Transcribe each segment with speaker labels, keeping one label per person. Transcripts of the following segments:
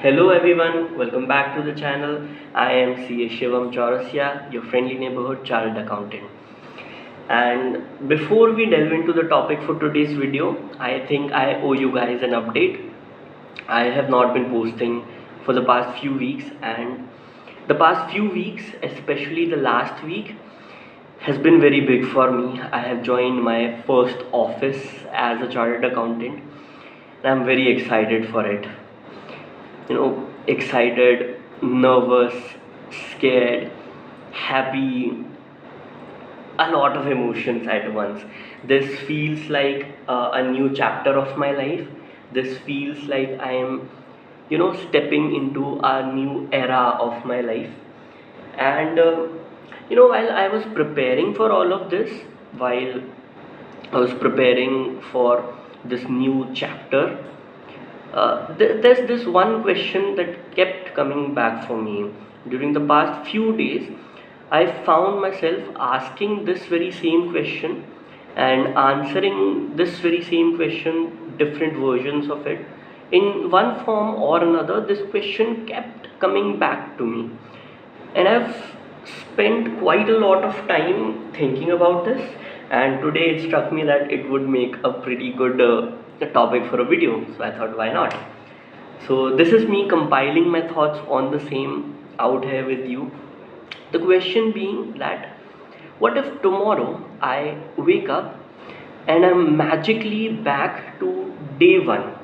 Speaker 1: Hello everyone, welcome back to the channel. I am CA Shivam Chaurasia, your friendly neighborhood chartered accountant. And before we delve into the topic for today's video, I think I owe you guys an update. I have not been posting for the past few weeks, and the past few weeks, especially the last week, has been very big for me. I have joined my first office as a chartered accountant, and I'm very excited for it. Excited, nervous, scared, happy, a lot of emotions at once. This feels like a new chapter of my life. This feels like I am stepping into a new era of my life. And while I was preparing for all of this, while I was preparing for this new chapter, there's this one question that kept coming back for me. During the past few days, I found myself asking this very same question and answering this very same question, different versions of it. In one form or another, this question kept coming back to me. And I've spent quite a lot of time thinking about this, and today it struck me that it would make a pretty good topic for a video, so I thought, why not? So this is me compiling my thoughts on the same out here with you. The question being that, what if tomorrow I wake up and I'm magically back to day one?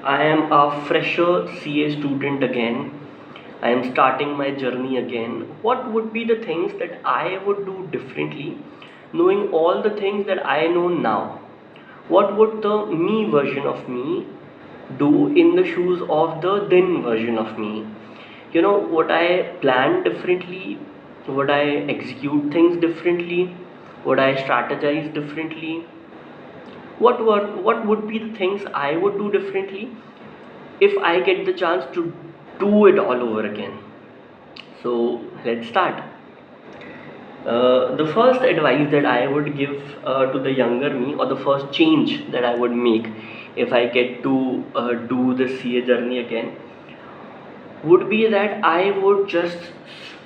Speaker 1: I am a fresher CA student again. I am starting my journey again. What would be the things that I would do differently, knowing all the things that I know now? What would the me version of me do in the shoes of the then version of me? Would I plan differently? Would I execute things differently? Would I strategize differently? What would be the things I would do differently if I get the chance to do it all over again? So let's start. The first advice that I would give to the younger me, or the first change that I would make if I get to do the CA journey again, would be that I would just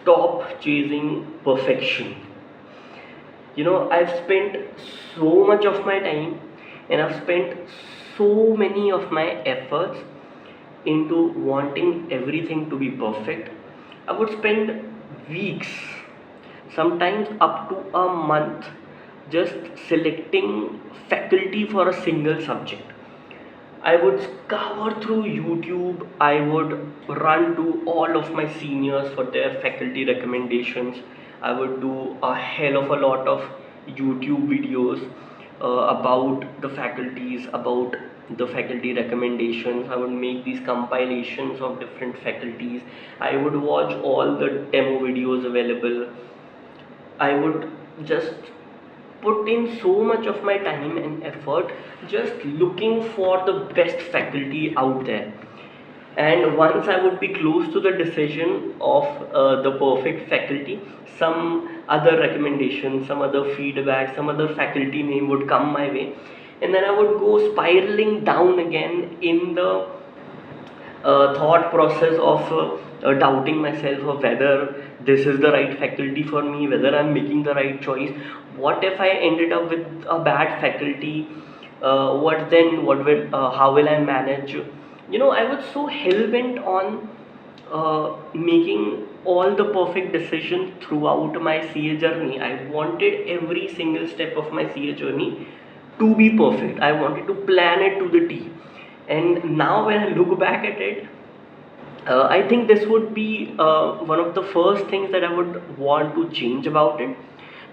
Speaker 1: stop chasing perfection. I've spent so much of my time, and I've spent so many of my efforts into wanting everything to be perfect. I would spend weeks, sometimes up to a month, just selecting faculty for a single subject. I would scour through YouTube. I would run to all of my seniors for their faculty recommendations. I would do a hell of a lot of YouTube videos about the faculties, about the faculty recommendations. I would make these compilations of different faculties. I would watch all the demo videos available. I would just put in so much of my time and effort just looking for the best faculty out there. And once I would be close to the decision of the perfect faculty, some other recommendation, some other feedback, some other faculty name would come my way, and then I would go spiraling down again in the thought process of doubting myself of whether this is the right faculty for me, whether I'm making the right choice. What if I ended up with a bad faculty? What then? What will? How will I manage? I was so hell bent on making all the perfect decisions throughout my CA journey. I wanted every single step of my CA journey to be perfect. I wanted to plan it to the T. And now when I look back at it, I think this would be one of the first things that I would want to change about it,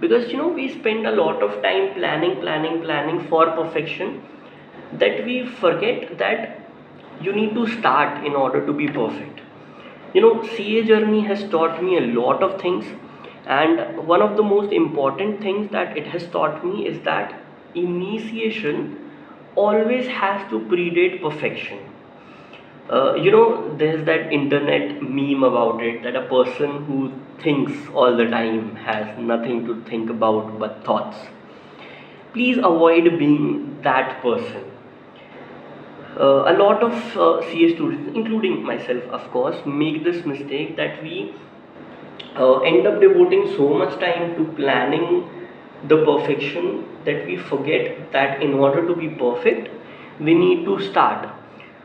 Speaker 1: because we spend a lot of time planning for perfection, that we forget that you need to start in order to be perfect. CA journey has taught me a lot of things, and one of the most important things that it has taught me is that initiation always has to predate perfection. There's that internet meme about it, that a person who thinks all the time has nothing to think about but thoughts. Please avoid being that person. A lot of CA students, including myself, of course, make this mistake that we end up devoting so much time to planning the perfection that we forget that in order to be perfect, we need to start.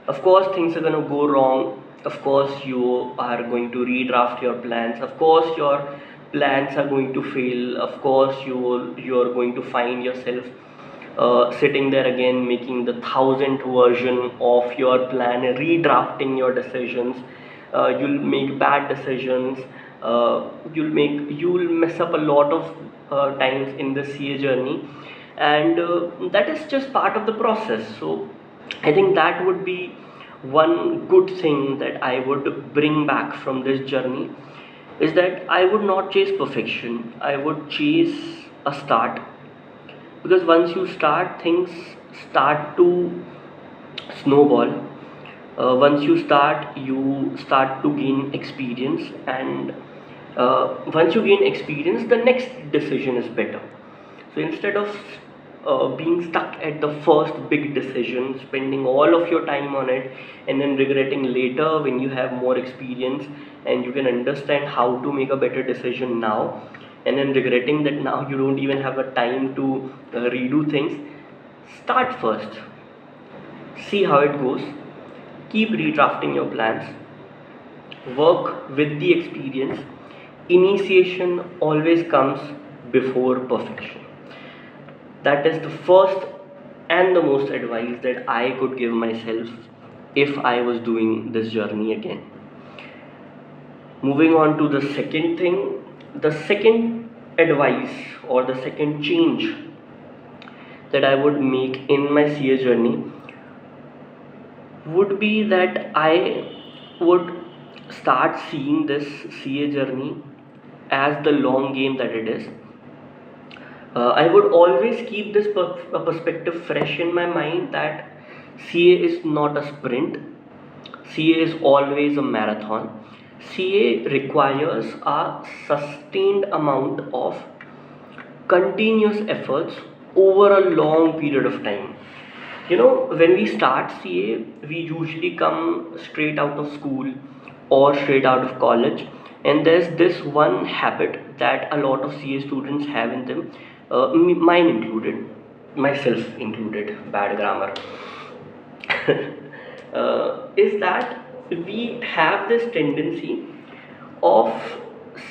Speaker 1: Of course, things are going to go wrong. Of course, you are going to redraft your plans. Of course, your plans are going to fail. Of course, you are going to find yourself sitting there again making the thousandth version of your plan, redrafting your decisions. You'll make bad decisions. You'll mess up a lot of times in the CA journey, and that is just part of the process. So I think that would be one good thing that I would bring back from this journey, is that I would not chase perfection. I would chase a start, because once you start, things start to snowball. Once you start to gain experience, and once you gain experience, the next decision is better. So instead of being stuck at the first big decision, spending all of your time on it, and then regretting later when you have more experience and you can understand how to make a better decision now, and then regretting that now you don't even have a time to redo things, start first, see how it goes, keep redrafting your plans, work with the experience. Initiation always comes before perfection. That is the first and the most advice that I could give myself if I was doing this journey again. Moving on to the second thing, the second advice or the second change that I would make in my CA journey would be that I would start seeing this CA journey as the long game that it is. I would always keep this perspective fresh in my mind, that CA is not a sprint, CA is always a marathon. CA requires a sustained amount of continuous efforts over a long period of time. When we start CA, we usually come straight out of school or straight out of college, and there's this one habit that a lot of CA students have in them, mine included, myself included, bad grammar, is that we have this tendency of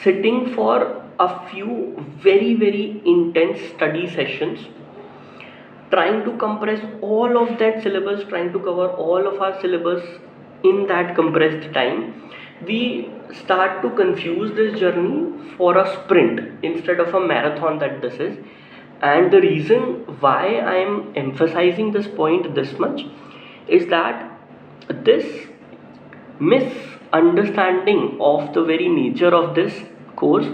Speaker 1: sitting for a few very, very intense study sessions, trying to compress all of that syllabus, trying to cover all of our syllabus in that compressed time. We start to confuse this journey for a sprint instead of a marathon that this is. And the reason why I am emphasizing this point this much is that this misunderstanding of the very nature of this course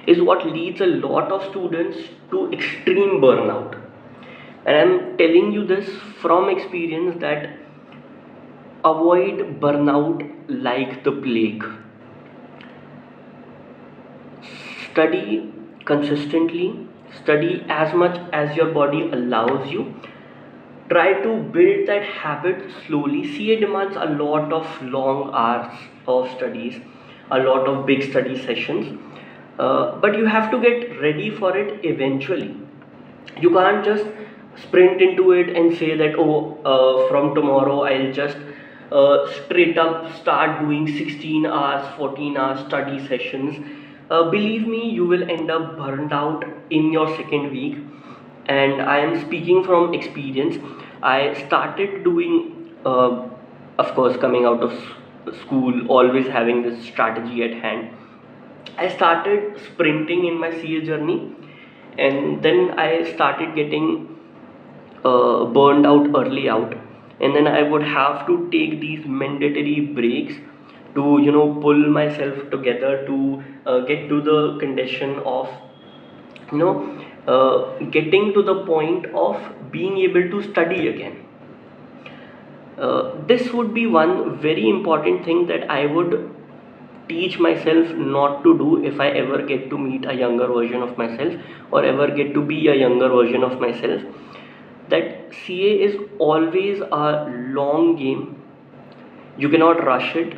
Speaker 1: is what leads a lot of students to extreme burnout. And I'm telling you this from experience, that avoid burnout like the plague. Study consistently, study as much as your body allows you. Try to build that habit slowly. CA demands a lot of long hours of studies, a lot of big study sessions, but you have to get ready for it eventually. You can't just sprint into it and say that, oh, from tomorrow I'll just straight up start doing 16 hours, 14 hours study sessions. Believe me, you will end up burned out in your second week, and I am speaking from experience. I started doing, of course, coming out of school, always having this strategy at hand. I started sprinting in my CA journey, and then I started getting burned out early out, and then I would have to take these mandatory breaks to pull myself together to get to the condition of you know getting to the point of being able to study again. This would be one very important thing that I would teach myself not to do if I ever get to meet a younger version of myself, or ever get to be a younger version of myself. That CA is always a long game. You cannot rush it.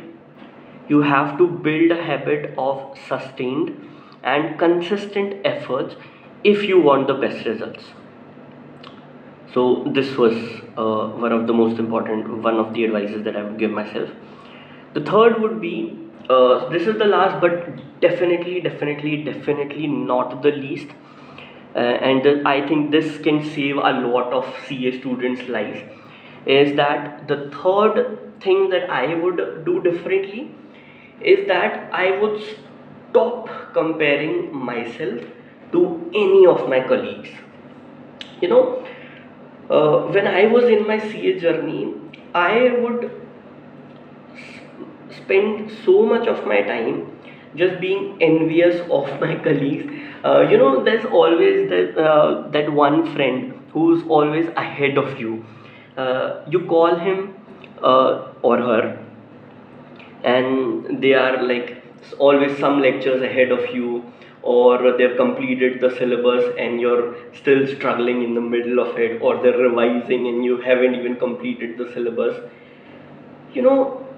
Speaker 1: You have to build a habit of sustained and consistent efforts if you want the best results. So this was one of the most important, one of the advices that I would give myself. The third would be, this is the last but definitely not the least, and I think this can save a lot of CA students lives, is that the third thing that I would do differently is that I would stop comparing myself to any of my colleagues. You know, when I was in my CA journey, I would spend so much of my time just being envious of my colleagues. There's always that one friend who's always ahead of you. You call him or her, and they are like always some lectures ahead of you, or they've completed the syllabus and you're still struggling in the middle of it, or they're revising and you haven't even completed the syllabus.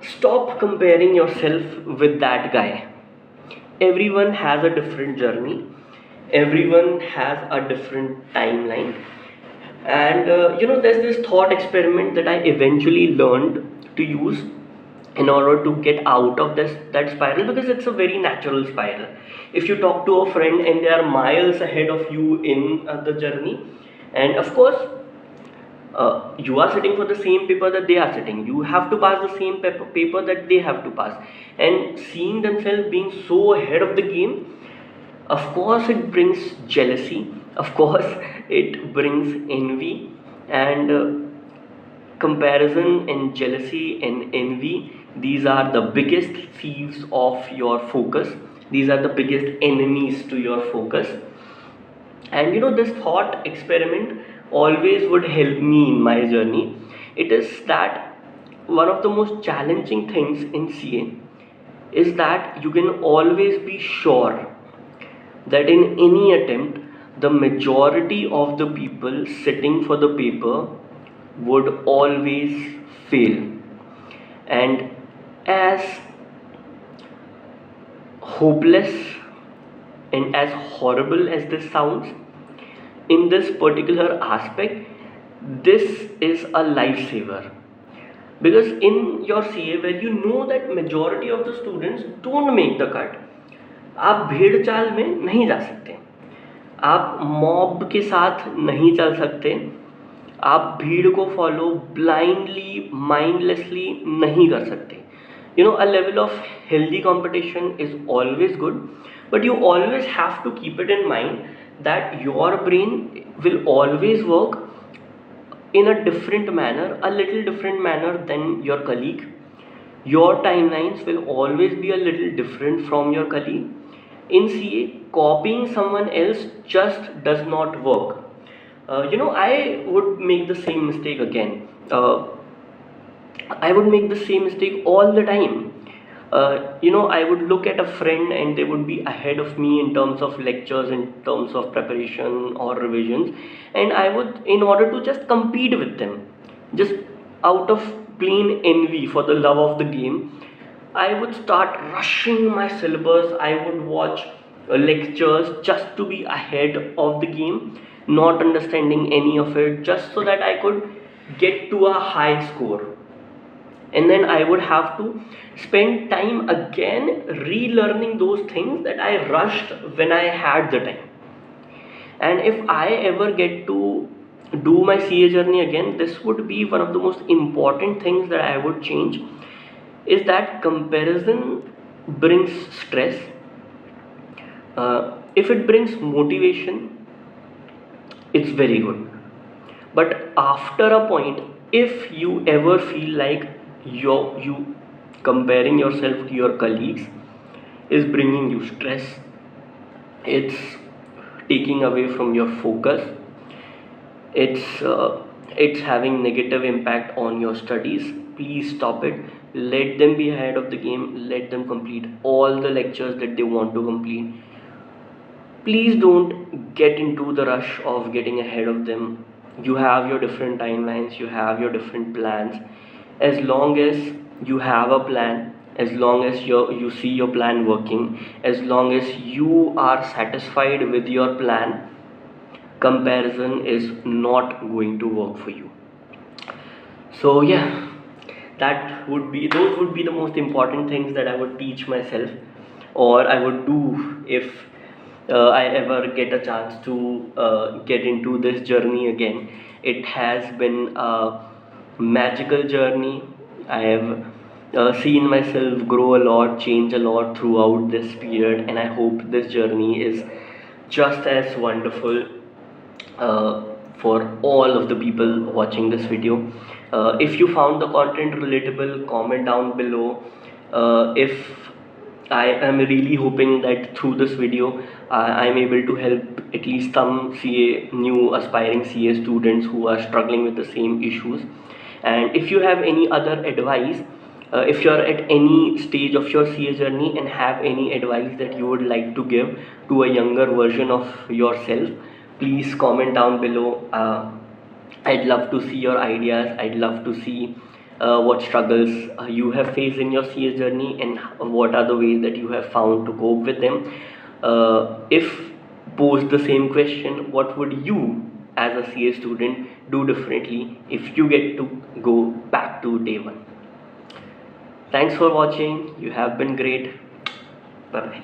Speaker 1: Stop comparing yourself with that guy. Everyone has a different journey, everyone has a different timeline. And there's this thought experiment that I eventually learned to use in order to get out of this that spiral, because it's a very natural spiral. If you talk to a friend and they are miles ahead of you in the journey, and of course you are sitting for the same paper that they are sitting, you have to pass the same paper that they have to pass, and seeing themselves being so ahead of the game, of course it brings jealousy, of course it brings envy. And comparison and jealousy and envy, these are the biggest thieves of your focus, these are the biggest enemies to your focus. And this thought experiment always would help me in my journey. It is that one of the most challenging things in CA is that you can always be sure that in any attempt the majority of the people sitting for the paper would always fail. And as hopeless and as horrible as this sounds, in this particular aspect, this is a lifesaver. Because in your CA, where you know that majority of the students don't make the cut, आप भेड़ चाल में नहीं जा सकते, आप mob के साथ नहीं चल सकते, आप भीड़ को फॉलो ब्लाइंडली माइंडलेसली नहीं कर सकते. A level of healthy competition is always good, but you always have to keep it in mind that your brain will always work in a different manner, a little different manner than your colleague. Your timelines will always be a little different from your colleague. In CA, copying someone else just does not work. I would make the same mistake again. I would make the same mistake all the time. I would look at a friend and they would be ahead of me in terms of lectures, in terms of preparation or revisions, and I would, in order to just compete with them, just out of plain envy for the love of the game, I would start rushing my syllabus. I would watch lectures just to be ahead of the game, not understanding any of it, just so that I could get to a high score. And then I would have to spend time again relearning those things that I rushed when I had the time. And if I ever get to do my CA journey again, this would be one of the most important things that I would change, is that comparison brings stress. If it brings motivation, it's very good. But after a point, if you ever feel like you comparing yourself to your colleagues is bringing you stress, it's taking away from your focus, it's having negative impact on your studies, please stop it. Let them be ahead of the game, let them complete all the lectures that they want to complete. Please don't get into the rush of getting ahead of them. You have your different timelines, you have your different plans. As long as you have a plan, as long as you see your plan working, as long as you are satisfied with your plan, comparison is not going to work for you. So yeah, that would be those would be the most important things that I would teach myself, or I would do if I ever get a chance to get into this journey again. It has been a magical journey. I have seen myself grow a lot, change a lot throughout this period, and I hope this journey is just as wonderful uh, for all of the people watching this video. If you found the content relatable, comment down below. If I am really hoping that through this video I'm able to help at least some new aspiring CA students who are struggling with the same issues. And if you have any other advice, if you're at any stage of your CA journey and have any advice that you would like to give to a younger version of yourself, please comment down below. I'd love to see your ideas. I'd love to see what struggles you have faced in your CA journey, and what are the ways that you have found to cope with them. If posed the same question, what would you as a CA student do differently if you get to go back to day one? Thanks for watching. You have been great. Bye bye.